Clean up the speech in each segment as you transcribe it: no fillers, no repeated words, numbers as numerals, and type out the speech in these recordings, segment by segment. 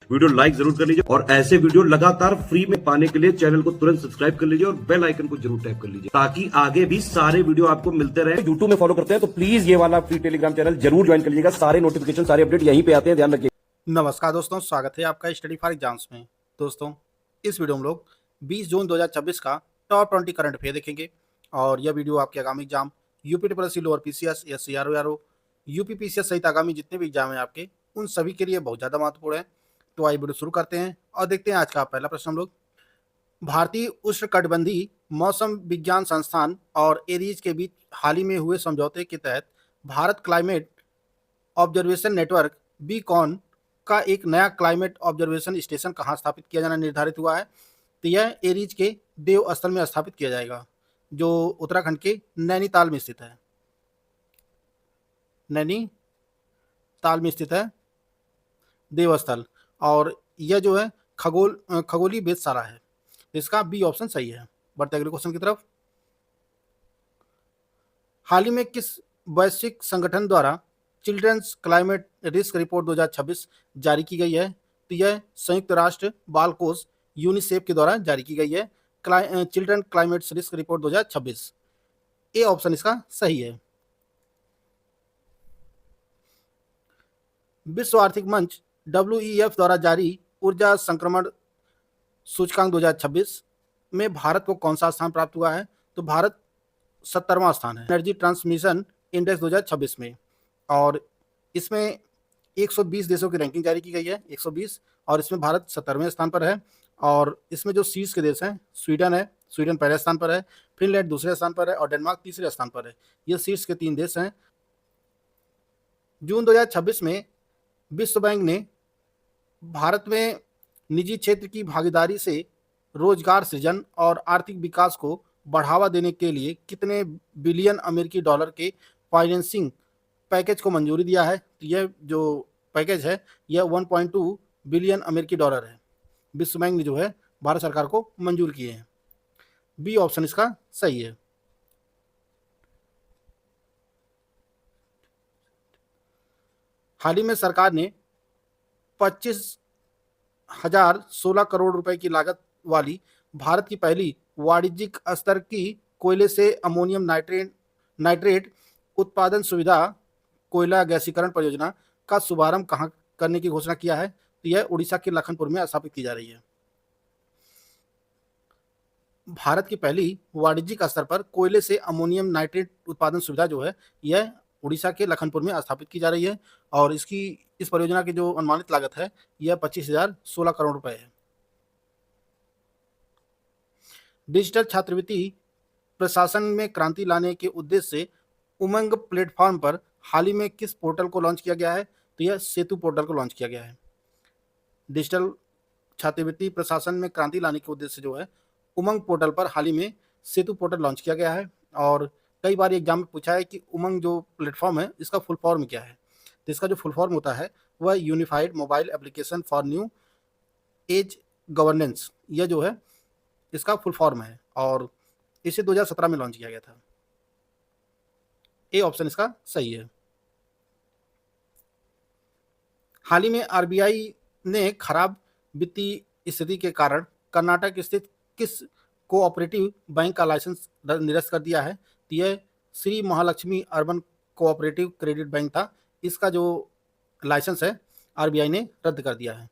Video like जरूर कर लीजिए और ऐसे वीडियो लगातार फ्री में पाने के लिए चैनल को तुरंत सब्सक्राइब कर लीजिए और बेल आइकन को जरूर टैप कर लीजिए ताकि आगे भी सारे वीडियो आपको मिलते रहे। यूट्यूब में फॉलो करते हैं तो प्लीज ये वाला फ्री टेलीग्राम चैनल जरूर ज्वाइन कर लीजिएगा। सारे नोटिफिकेशन सारे अपडेट यहीं पे आते हैं, ध्यान रखिए। नमस्कार दोस्तों, स्वागत है आपका स्टडी फॉर एग्जाम्स में। दोस्तों, इस वीडियो में लोग 20 जून 2026 का टॉप 20 करंट अफेयर देखेंगे और यह वीडियो आपके आगामी exam UP triple lower PCS, SCRO, UP PCS सहित आगामी जितने भी एग्जाम हैं आपके, उन सभी के लिए बहुत ज़्यादा महत्वपूर्ण है। तो आइए वीडियो शुरू करते हैं और देखते हैं आज का पहला प्रश्न। हम लोग भारतीय उष्णकटिबंधीय मौसम विज्ञान संस्थान और एरीज के बीच हाल ही में हुए समझौते के तहत Bharat climate observation network beacon का एक नया क्लाइमेट ऑब्जर्वेशन स्टेशन कहाँ स्थापित किया जाना निर्धारित हुआ है। तो यह एरीज के देवस्थल में स्थापित किया जाएगा, जो उत्तराखंड के नैनीताल में स्थित है। नैनीताल में स्थित है देवस्थल, और यह जो है खगोलीय वेधशाला है। इसका बी ऑप्शन सही है। बढ़ते अगले क्वेश्चन की तरफ। हाल ही में किस वैश्विक संगठन द्वारा चिल्ड्रंस क्लाइमेट रिस्क रिपोर्ट 2026 जारी की गई है? तो यह संयुक्त राष्ट्र बाल कोष यूनिसेफ के द्वारा जारी की गई है children climate risk report 2026। A option इसका सही है। विश्व आर्थिक मंच WEF द्वारा जारी ऊर्जा संक्रमण सूचकांक 2026 में भारत को कौन सा स्थान प्राप्त हुआ है? तो भारत 70वां स्थान है एनर्जी ट्रांसमिशन इंडेक्स 2026 में, और इसमें 120 देशों की रैंकिंग जारी की गई है, 120, और इसमें भारत 70वें स्थान पर है। और इसमें जो शीर्ष के देश हैं, स्वीडन है, स्वीडन पहले स्थान पर है, फिनलैंड दूसरे स्थान पर है और डेनमार्क तीसरे स्थान पर है। ये शीर्ष के 3 देश हैं। जून 2026 में विश्व बैंक ने भारत में निजी क्षेत्र की भागीदारी से रोजगार सृजन और आर्थिक विकास को बढ़ावा देने के लिए कितने बिलियन अमेरिकी डॉलर के फाइनेंसिंग पैकेज को मंजूरी दिया है? तो यह जो पैकेज है यह 1.2 बिलियन अमेरिकी डॉलर है। विश्व बैंक ने जो है भारत सरकार को मंजूर किए हैं। बी ऑप्शन इसका सही है। हाल ही में सरकार ने 25,016 करोड़ रुपए की लागत वाली भारत की पहली वाणिज्यिक स्तर की कोयले से अमोनियम नाइट्रेट उत्पादन सुविधा कोयला गैसीकरण परियोजना का शुभारंभ कहाँ करने की घोषणा किया है? तो यह उड़ीसा के लखनपुर में स्थापित की जा रही है। भारत की पहली वाणिज्यिक स्तर पर कोयले से अमोनियम नाइट्रेट उत्पादन सुविधा जो है यह उड़ीसा के लखनपुर में स्थापित की जा रही है, और इस परियोजना की जो अनुमानित लागत है यह 25,016 करोड़ रुपए है। डिजिटल छात्रवृत्ति प्रशासन में क्रांति लाने के उद्देश्य से उमंग प्लेटफॉर्म पर हाल ही में किस पोर्टल को लॉन्च किया गया है? तो यह सेतु पोर्टल को लॉन्च किया गया है। डिजिटल छात्रवृत्ति प्रशासन में क्रांति लाने के उद्देश्य से जो है उमंग पोर्टल पर हाल ही में सेतु पोर्टल लॉन्च किया गया है। और कई बार एग्जाम में पूछा है कि उमंग जो प्लेटफॉर्म है इसका फुल फॉर्म क्या है? तो इसका जो फुल फॉर्म होता है वह unified mobile application for new age governance, यह जो है इसका फुल फॉर्म है, और इसे 2017 में लॉन्च किया गया था। ए ऑप्शन इसका सही है। हाल ही में आरबीआई ने खराब वित्तीय स्थिति के कारण कर्नाटक स्थित किस कोऑपरेटिव बैंक का लाइसेंस निरस्त कर दिया है? तो यह Shri Mahalakshmi urban cooperative credit bank था। इसका जो लाइसेंस है आरबीआई ने रद्द कर दिया है।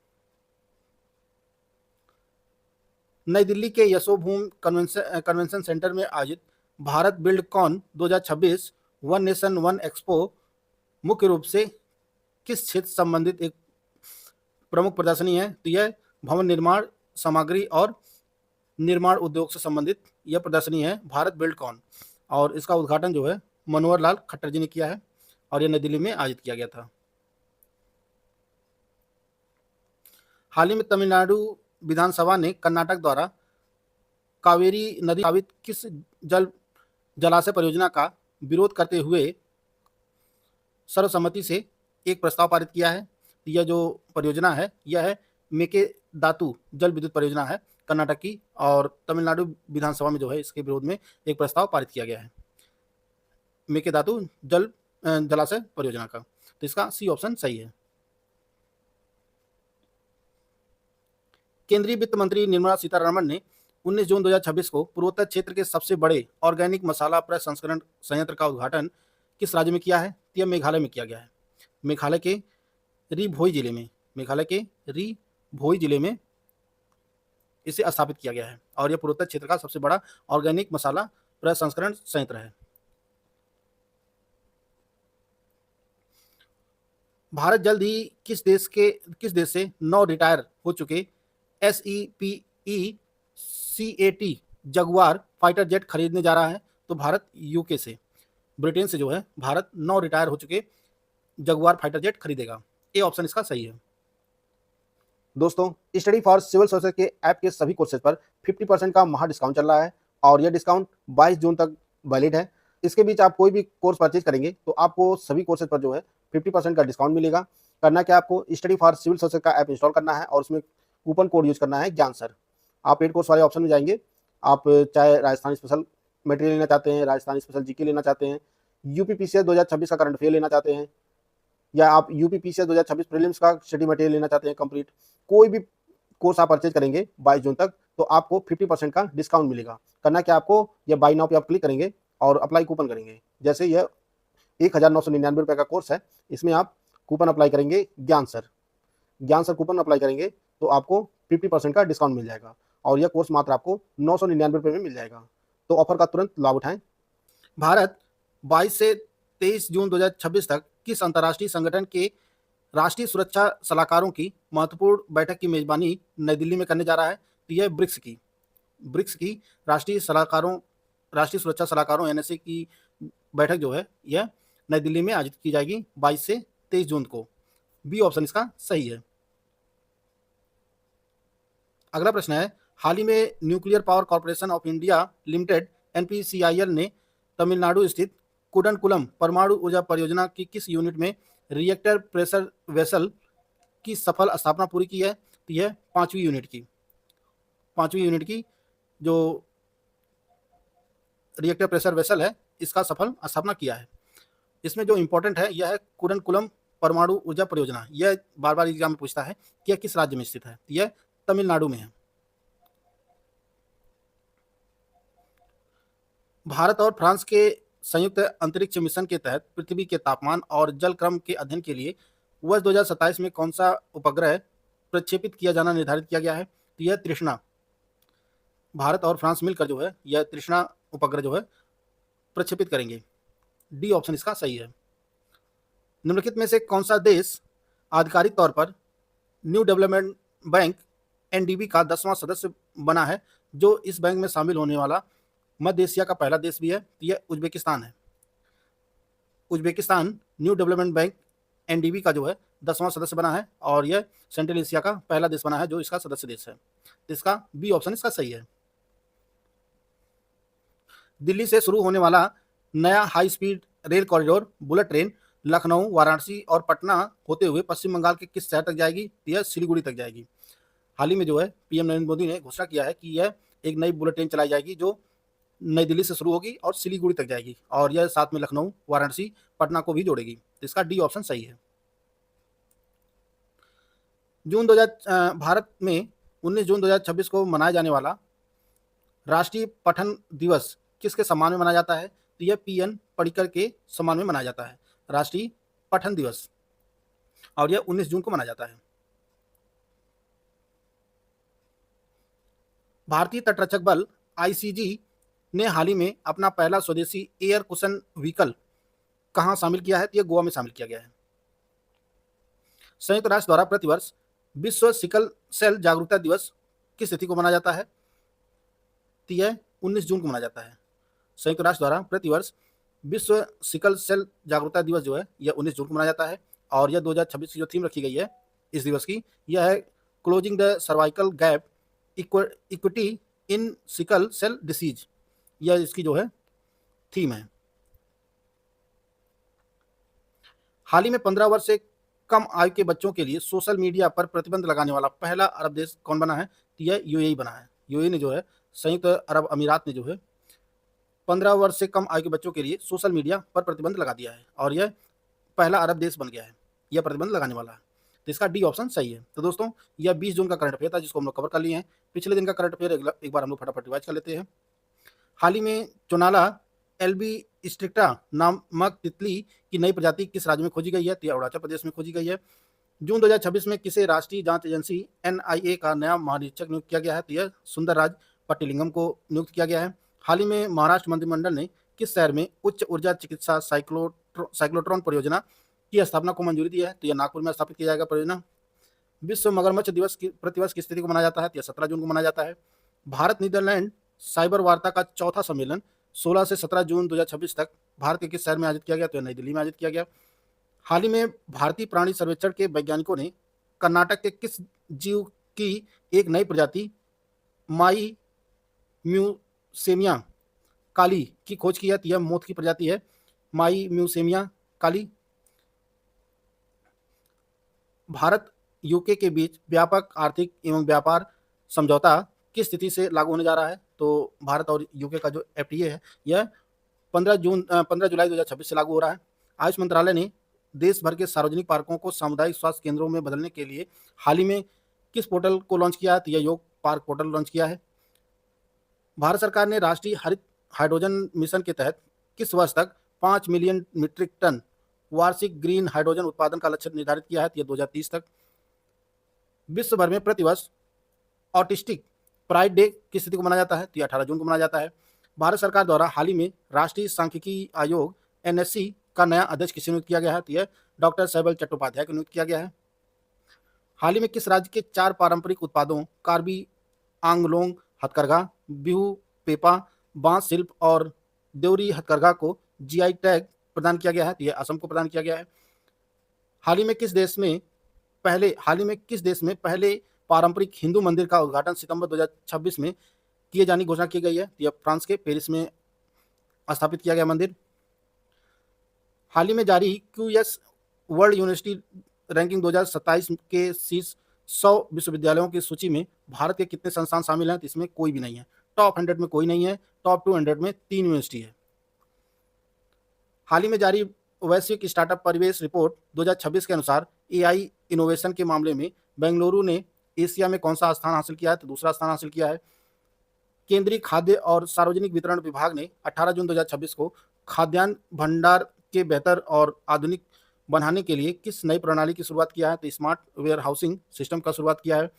नई दिल्ली के यशोभूम कन्वेंशन सेंटर में आयोजित Bharat Buildcon 2026 one nation one expo मुख्य रूप से किस क्षेत्र संबंधित एक प्रमुख प्रदर्शनी है? तो यह भवन निर्माण सामग्री और निर्माण उद्योग से संबंधित यह प्रदर्शनी है भारत बिल्डकॉन, और इसका उद्घाटन जो है मनोहर लाल खट्टर जी ने किया है, और यह नई दिल्ली में आयोजित किया गया था। हाल ही में तमिलनाडु विधानसभा ने कर्नाटक द्वारा कावेरी नदी प्रभावित किस जलाशय परियोजना का विरोध करते हुए सर्वसम्मति से एक प्रस्ताव पारित किया है? यह जो परियोजना है यह है मेकेदातु जल विद्युत परियोजना है कर्नाटक की, और तमिलनाडु विधानसभा में जो है इसके विरोध में एक प्रस्ताव पारित किया गया है मेकेदातु जलाशय परियोजना का। तो इसका सी ऑप्शन सही है। केंद्रीय वित्त मंत्री निर्मला सीतारमण ने 19 जून 2026 को पूर्वोत्तर क्षेत्र के सबसे बड़े ऑर्गेनिक मसाला प्रसंस्करण संयंत्र का उद्घाटन किस राज्य में किया है? यह मेघालय में किया गया है। मेघालय के री-भोई जिले में इसे स्थापित किया गया है और यह पूर्वोत्तर क्षेत्र का सबसे बड़ा ऑर्गेनिक मसाला प्रसंस्करण संयंत्र है। भारत जल्द ही किस देश से 9 रिटायर हो चुके SEPE-CAT जगुआर फाइटर जेट खरीदने जा रहा है? तो भारत यूके से, ब्रिटेन से जो है भारत 9 रिटायर हो चुके जगुआर फाइटर जेट खरीदेगा। ए ऑप्शन इसका सही है। दोस्तों, स्टडी फॉर सिविल सर्विसेज के ऐप के सभी कोर्सेज पर 50% का महा डिस्काउंट चल रहा है और यह डिस्काउंट 22 जून तक वैलिड है। इसके बीच आप कोई भी कोर्स परचेज करेंगे तो आपको सभी कोर्सेज पर जो है 50% का डिस्काउंट मिलेगा। करना क्या, आपको स्टडी फॉर सिविल सर्विसेज का ऐप इंस्टॉल करना है और उसमें कूपन कोड यूज करना है ज्ञान सर। आप पेड कोर्स वाले ऑप्शन में जाएंगे, आप चाहे राजस्थान स्पेशल मटेरियल लेना चाहते हैं, राजस्थान स्पेशल जीके लेना चाहते हैं, यूपीपीसीएस 2026 का करंट अफेयर लेना चाहते हैं, या आप यूपीपीसीएस 2026 प्रीलिम्स का स्टडी मटेरियल लेना चाहते हैं कंप्लीट, कोई भी कोर्स आप परचेज करेंगे 22 जून तक तो आपको 50% का डिस्काउंट मिलेगा। करना क्या, आपको यह बाई नाउ पे आप क्लिक करेंगे और अप्लाई कूपन करेंगे। जैसे यह 1999 रुपये का कोर्स है, इसमें आप कूपन अप्लाई करेंगे ज्ञान सर कूपन अप्लाई करेंगे तो आपको 50% का डिस्काउंट मिल जाएगा और यह कोर्स मात्र आपको 999 रुपये में मिल जाएगा। तो ऑफर का तुरंत लाभ उठाएं। भारत 22 से 23 जून 2026 तक किस अंतर्राष्ट्रीय संगठन के राष्ट्रीय सुरक्षा सलाहकारों की महत्वपूर्ण बैठक की मेजबानी नई दिल्ली में करने जा रहा है? तो यह ब्रिक्स की राष्ट्रीय सुरक्षा सलाहकारों NSA की बैठक जो है यह नई दिल्ली में आयोजित की जाएगी 22 से 23 जून को। बी ऑप्शन इसका सही है। अगला प्रश्न है, हाल ही में nuclear power corporation of India limited NPCIL ने तमिलनाडु स्थित कुडनकुलम परमाणु ऊर्जा परियोजना की किस यूनिट में रिएक्टर प्रेशर वेसल की सफल स्थापना पूरी की है? तो यह 5वीं यूनिट की जो रिएक्टर प्रेशर वेसल है इसका सफल स्थापना किया है। इसमें जो इंपॉर्टेंट है यह है कुडनकुलम परमाणु ऊर्जा परियोजना। यह बार बार एग्जाम में पूछता है कि यह किस राज्य में स्थित है? यह तमिलनाडु में है। भारत और फ्रांस के संयुक्त अंतरिक्ष मिशन के तहत पृथ्वी के तापमान और जल क्रम के अध्ययन के लिए वर्ष 2027 में कौन सा उपग्रह प्रक्षेपित किया जाना निर्धारित किया गया है? तो यह तृष्णा। भारत और फ्रांस मिलकर जो है यह तृष्णा उपग्रह जो है प्रक्षेपित करेंगे। डी ऑप्शन इसका सही है। निम्नलिखित में से कौन सा देश आधिकारिक तौर पर न्यू डेवलपमेंट बैंक NDB का 10वां सदस्य बना है, जो इस बैंक में शामिल होने वाला मध्य एशिया का पहला देश भी है? तो यह उज्बेकिस्तान है। Uzbekistan new development bank NDB का जो है 10वां सदस्य बना है और यह सेंट्रल एशिया का पहला देश बना है जो इसका सदस्य देश है। इसका बी ऑप्शन इसका सही है। दिल्ली से शुरू होने वाला नया high speed rail corridor bullet train Lucknow, Varanasi और पटना होते हुए पश्चिम बंगाल के किस शहर तक जाएगी? यह सिलीगुड़ी तक जाएगी। हाल ही में जो है PM नरेंद्र मोदी ने घोषणा किया है कि यह एक नई बुलेट ट्रेन चलाई जाएगी जो नई दिल्ली से शुरू होगी और सिलीगुड़ी तक जाएगी और यह साथ में लखनऊ, वाराणसी, पटना को भी जोड़ेगी। इसका डी ऑप्शन सही है। भारत में 19 जून 2026 को मनाया जाने वाला राष्ट्रीय पठन दिवस किसके सम्मान में मनाया जाता है? तो यह PN पडिक्कर के सम्मान में मनाया जाता है, राष्ट्रीय पठन दिवस, और यह 19 जून को मनाया जाता है। भारतीय तटरक्षक बल ICG ने हाल ही में अपना पहला स्वदेशी एयर कुशन व्हीकल कहां शामिल किया है? तो यह गोवा में शामिल किया गया है। संयुक्त राष्ट्र द्वारा प्रतिवर्ष विश्व सिकल सेल जागरूकता दिवस किस तिथि को मनाया जाता है? तो यह 19 जून को मनाया जाता है। संयुक्त राष्ट्र द्वारा प्रतिवर्ष विश्व सिकल सेल जागरूकता दिवस जो है यह 19 जून को मनाया जाता है और यह 2026 की जो थीम रखी गई है इस दिवस की यह है closing the cervical gap equity in sickle cell disease. यह इसकी जो है थीम है। हाल ही में 15 वर्ष से कम आयु के बच्चों के लिए सोशल मीडिया पर प्रतिबंध लगाने वाला पहला अरब देश कौन बना है? तो यह UAE बना है। UAE ने जो है संयुक्त अरब अमीरात ने जो है 15 वर्ष से कम आयु के बच्चों के लिए सोशल मीडिया पर प्रतिबंध लगा दिया है और यह पहला अरब देश बन गया है यह प्रतिबंध लगाने वाला है। तो इसका डी ऑप्शन सही है। तो दोस्तों यह 20 जून का करंट अफेयर था जिसको हम लोग कवर कर लिए हैं। पिछले दिन का करंट अफेयर एक बार हम लोग फटाफट रिवाइज कर लेते हैं। हाल ही में चोनाला एल्बी स्ट्रिक्टा नामक तितली की नई प्रजाति किस राज्य में खोजी गई है? तो यह अरुणाचल प्रदेश में खोजी गई है। जून 2026 में किसे राष्ट्रीय जांच एजेंसी एनआईए का नया महानिरीक्षक नियुक्त किया गया है? तो यह सुंदरराज पट्टिलिंगम को नियुक्त किया गया है। हाल ही में महाराष्ट्र मंत्रिमंडल ने किस शहर में उच्च ऊर्जा चिकित्सा साइक्लोट्रॉन परियोजना की स्थापना को मंजूरी दी है? तो यह नागपुर में स्थापित किया जाएगा परियोजना। विश्व मगरमच्छ दिवस प्रतिवर्ष किस तिथि को मनाया जाता है? तो यह 17 जून को मनाया जाता है। भारत नीदरलैंड साइबर वार्ता का चौथा सम्मेलन 16 से 17 जून 2026 तक भारत के किस शहर में आयोजित किया गया? तो नई दिल्ली में आयोजित किया गया। हाल ही में भारतीय प्राणी सर्वेक्षण के वैज्ञानिकों ने कर्नाटक के किस जीव की एक नई प्रजाति माई म्यूसेमिया काली की खोज की है? तो यह मोथ की प्रजाति है माई म्यूसेमिया काली। भारत यूके के बीच व्यापक आर्थिक एवं व्यापार समझौता किस तिथि से लागू होने जा रहा है? तो भारत और यूके का जो एफटीए है यह 15 जुलाई 2026 से लागू हो रहा है। आयुष मंत्रालय ने देश भर के सार्वजनिक पार्कों को सामुदायिक स्वास्थ्य केंद्रों में बदलने के लिए हाल ही में किस पोर्टल को लॉन्च किया है? तो यह योग पार्क पोर्टल लॉन्च किया है। भारत सरकार ने राष्ट्रीय हरित हाइड्रोजन मिशन के तहत किस वर्ष तक 5 मिलियन मीट्रिक टन वार्षिक ग्रीन हाइड्रोजन उत्पादन का लक्ष्य निर्धारित किया है? तो यह 2030 तक। विश्व भर में प्रतिवर्ष ऑटिस्टिक प्राइड डे किस तिथि को मनाया जाता है? तो 18 जून को मनाया जाता है। भारत सरकार द्वारा हाल ही में राष्ट्रीय सांख्यिकी आयोग एनएससी का नया अध्यक्ष किसे नियुक्त किया गया है? तो यह डॉक्टर शैबल चट्टोपाध्याय को नियुक्त किया गया है। हाल ही में किस राज्य के 4 पारंपरिक उत्पादों कार्बी आंगलोंग हथकरघा, बिहू पेपा बांस शिल्प और देवरी हथकरघा को जीआई टैग प्रदान किया गया है? तो यह असम को प्रदान किया गया है। हाल ही में किस देश में पहले पारंपरिक हिंदू मंदिर का उद्घाटन सितंबर 2026 में किए जाने की घोषणा की गई है? तो यह फ्रांस के पेरिस में स्थापित किया गया मंदिर। हाल ही में जारी क्यूएस वर्ल्ड यूनिवर्सिटी रैंकिंग 2027 के शीर्ष 100 विश्वविद्यालयों की सूची में भारत के कितने संस्थान शामिल हैं? तो इसमें कोई भी नहीं है। टॉप 100 में कोई नहीं है। टॉप 200 में 3 यूनिवर्सिटी है। हाल ही में जारी वैश्विक स्टार्टअप परिवेश रिपोर्ट 2026 के अनुसार एआई इनोवेशन के मामले में बेंगलुरु ने एशिया में कौन सा स्थान हासिल किया है? तो दूसरा स्थान हासिल किया है। केंद्रीय खाद्य और सार्वजनिक वितरण विभाग ने 18 जून 2026 को खाद्यान्न भंडार के बेहतर और आधुनिक बनाने के लिए किस नई प्रणाली की शुरुआत किया है? तो स्मार्ट वेयर हाउसिंग सिस्टम का शुरुआत किया है।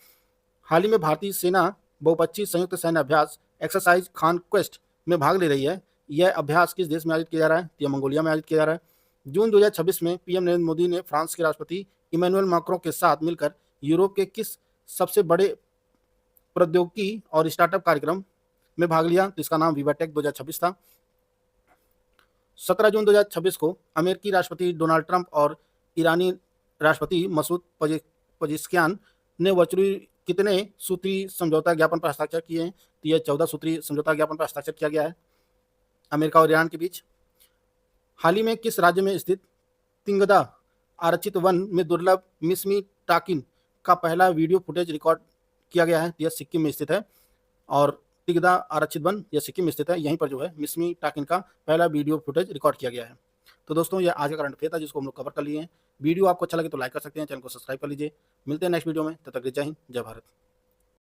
हाल ही में भारतीय सेना बहुपक्षीय संयुक्त सैन्य अभ्यास एक्सरसाइज कॉन्क्वेस्ट में भाग ले रही है। यह अभ्यास किस देश में आयोजित किया जा रहा है? तो यह मंगोलिया में आयोजित किया जा रहा है। जून 2026 में पीएम नरेंद्र मोदी ने फ्रांस के राष्ट्रपति इमैनुअल मैक्रों के साथ मिलकर यूरोप के किस सबसे बड़े प्रौद्योगिकी और स्टार्टअप कार्यक्रम में भाग लिया? तो इसका नाम विवाटेक 2026 था। 17 जून 2026 को अमेरिकी राष्ट्रपति डोनाल्ड ट्रंप और ईरानी राष्ट्रपति मसूद पजेश्कियान ने वर्चुअली कितने सूत्री समझौता ज्ञापन पर हस्ताक्षर किए हैं? तो यह 14 सूत्री समझौता ज्ञापन पर हस्ताक्षर किया गया है अमेरिका और ईरान के बीच। हाल ही में किस राज्य में स्थित तिंगदा आरक्षित वन में दुर्लभ मिसमी टाकिन का पहला वीडियो फुटेज रिकॉर्ड किया गया है? यह सिक्किम में स्थित है। और तिगदा आरक्षित वन यह सिक्किम में स्थित है। यहीं पर जो है मिसमी टाकिन का पहला वीडियो फुटेज रिकॉर्ड किया गया है। तो दोस्तों यह आज का करंट अफेयर था जिसको हम लोग कवर कर लिए हैं। वीडियो आपको अच्छा लगे तो लाइक कर सकते हैं, चैनल को सब्सक्राइब कर लीजिए। मिलते हैं नेक्स्ट वीडियो में, तब तक जय हिंद, जय भारत।